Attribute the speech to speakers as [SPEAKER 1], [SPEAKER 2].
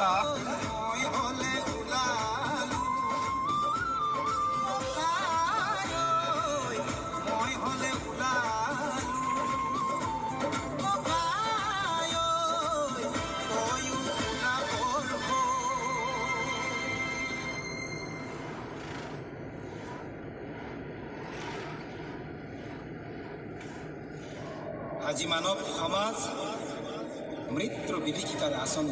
[SPEAKER 1] মই হলে ওলালো মই হলে ওলালো তয়ো ওলাবৰ আজি মানৱ সমাজ মৃত্যু বিভীষিকাৰে আসন্ন